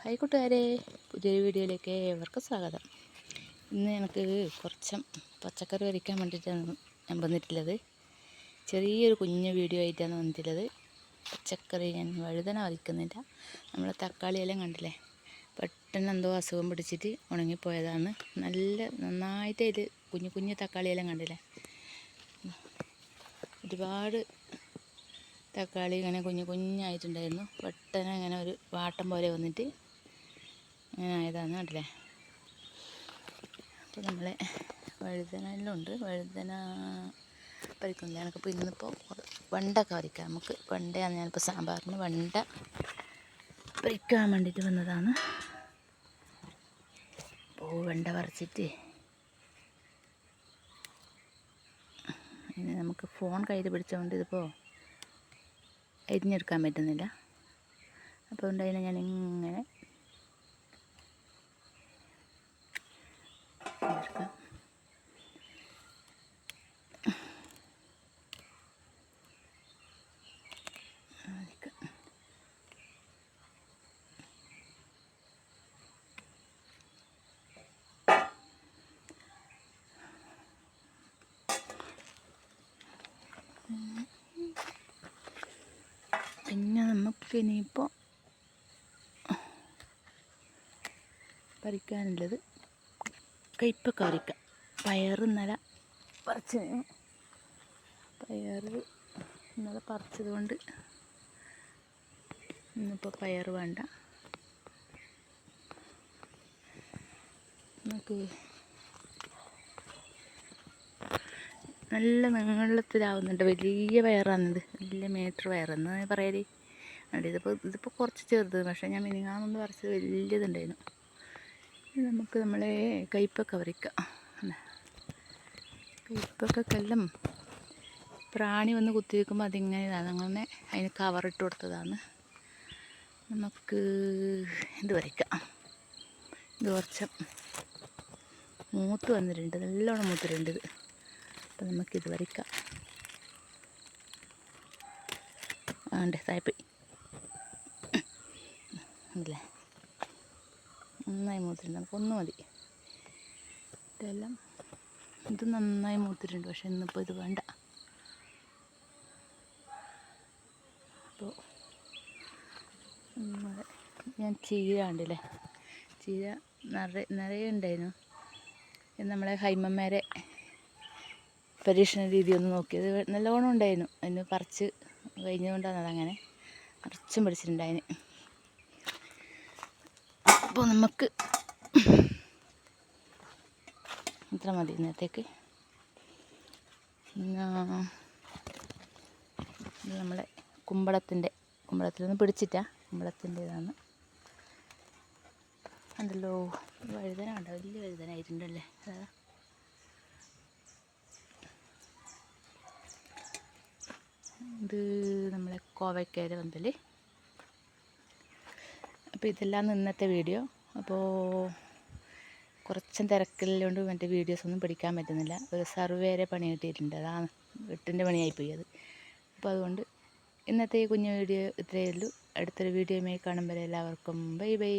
Hi കൂട്ടുകാരെ, പുതിയൊരു വീഡിയോയിലേക്ക് ഏവർക്കും സ്വാഗതം. ഇന്ന് എനിക്ക് കുറച്ച് പച്ചക്കറി വരയ്ക്കാൻ വേണ്ടിയിട്ടാണ് ഞാൻ വന്നിട്ടുള്ളത്. ചെറിയൊരു കുഞ്ഞു വീഡിയോ ആയിട്ടാണ് വന്നിട്ടുള്ളത്. പച്ചക്കറി ഞാൻ വഴുതന വരയ്ക്കുന്നില്ല. നമ്മളെ തക്കാളിയെല്ലാം കണ്ടില്ലേ, പെട്ടെന്ന് എന്തോ അസുഖം പിടിച്ചിട്ട് ഉണങ്ങിപ്പോയതാണ്. നന്നായിട്ട് ഇത് കുഞ്ഞു കുഞ്ഞു തക്കാളിയെല്ലാം കണ്ടില്ലേ, ഒരുപാട് തക്കാളി ഇങ്ങനെ കുഞ്ഞു കുഞ്ഞായിട്ടുണ്ടായിരുന്നു. പെട്ടെന്ന് ഇങ്ങനെ ഒരു വാട്ടം പോലെ വന്നിട്ട് അങ്ങനെ ആയതാണ് കണ്ടില്ലേ. അപ്പോൾ നമ്മളെ വഴുതനെല്ലാം ഉണ്ട്. വഴുതന പറിക്കുന്നില്ല. എനിക്കിപ്പോൾ ഇന്നിപ്പോൾ വെണ്ടയൊക്കെ പറിക്കാം. നമുക്ക് വെണ്ടയാണ് ഞാനിപ്പോൾ സാമ്പാറിന് വെണ്ട പറിക്കാൻ വേണ്ടിയിട്ട് വന്നതാണ്. അപ്പോൾ വെണ്ട പറിച്ചിട്ട് ഇനി നമുക്ക് ഫോൺ കയ്യിൽ പിടിച്ചുകൊണ്ട് ഇതിപ്പോൾ അരിഞ്ഞെടുക്കാൻ പറ്റുന്നില്ല. അപ്പോൾ ഉണ്ടായിന് ഞാൻ ഇങ്ങനെ എടുക്കാം. പിന്നെ നമുക്ക് ഇനിയിപ്പോൾ പറിക്കാനുള്ളത് കയ്പക്ക പറിക്കാം. പയർ ഇന്നലെ പറിച്ച്, പയർ ഇന്നലെ പറിച്ചത് കൊണ്ട് ഇന്നിപ്പോൾ പയർ വേണ്ട. നമുക്ക് നല്ല നീളത്തിലാവുന്നുണ്ട്. വലിയ പയറാണിത്, വലിയ മീറ്റർ പയറെന്ന് പറയല്. ഇതിപ്പോൾ കുറച്ച് ചെറുത്, പക്ഷേ ഞാൻ മിനിങ്ങാന്നൊന്ന് പറിച്ചത് വലിയതുണ്ടായിരുന്നു. നമുക്ക് നമ്മളെ കയ്പക്ക പറിക്കാം. കയ്പക്കെല്ലാം പ്രാണി വന്ന് കുത്തി വയ്ക്കുമ്പോൾ അതിങ്ങനെയാണ്, അങ്ങനെ അതിന് കവറിട്ട് കൊടുത്തതാണ്. നമുക്ക് ഇത് പറിക്കാം. ഇത് കുറച്ച് മൂത്ത് വന്നിട്ടുണ്ട്, നല്ലോണം മൂത്തിട്ടുണ്ട് ഇത്. അപ്പോൾ നമുക്കിത് പറിക്കാം. ആണ്ട് തായ്പി അല്ലേ, നന്നായി മൂത്തിട്ടുണ്ട്. നമുക്കൊന്നു മതി. ഇതെല്ലാം ഇത് നന്നായി മൂത്തിട്ടുണ്ട്, പക്ഷെ ഇന്നിപ്പോൾ ഇത് വേണ്ട. അപ്പോൾ ഞാൻ ചീര ഉണ്ടല്ലേ, ചീര നിറയെ ഉണ്ടായിരുന്നു. നമ്മളെ ഹൈമമ്മേരെ പരീക്ഷണ രീതി ഒന്ന് നോക്കിയത് നല്ലോണം ഉണ്ടായിരുന്നു. അതിന് പറിച്ച് കഴിഞ്ഞുകൊണ്ടാണ് അതങ്ങനെ നിറച്ചും പിടിച്ചിട്ടുണ്ടായിന്. അപ്പോൾ നമുക്ക് ഇത്ര മതി ഇന്നത്തേക്ക്. പിന്നെ ഇത് നമ്മളെ കുമ്പളത്തിലൊന്നും പിടിച്ചിട്ടാ, കുമ്പളത്തിൻ്റെതാണ്. ഉണ്ടല്ലോ വഴുതന ഉണ്ടോ, വലിയ വഴുതന ആയിട്ടുണ്ടല്ലേ. ഇത് നമ്മളെ കോവയ്ക്കയുടെ പന്തൽ. അപ്പോൾ ഇതെല്ലാം ഇന്നത്തെ വീഡിയോ. അപ്പോൾ കുറച്ചും തിരക്കിലുകൊണ്ട് മറ്റേ വീഡിയോസൊന്നും പിടിക്കാൻ പറ്റുന്നില്ല. ഒരു സർവേരെ പണി കിട്ടിയിട്ടുണ്ട്, അതാണ് 8ൻ്റെ പണിയായിപ്പോയി അത്. അപ്പോൾ അതുകൊണ്ട് ഇന്നത്തെ ഈ കുഞ്ഞു വീഡിയോ ഇത്രയേ ഉള്ളൂ. അടുത്തൊരു വീഡിയോയുമായി കാണുമ്പോൾ എല്ലാവർക്കും ബൈ ബൈ.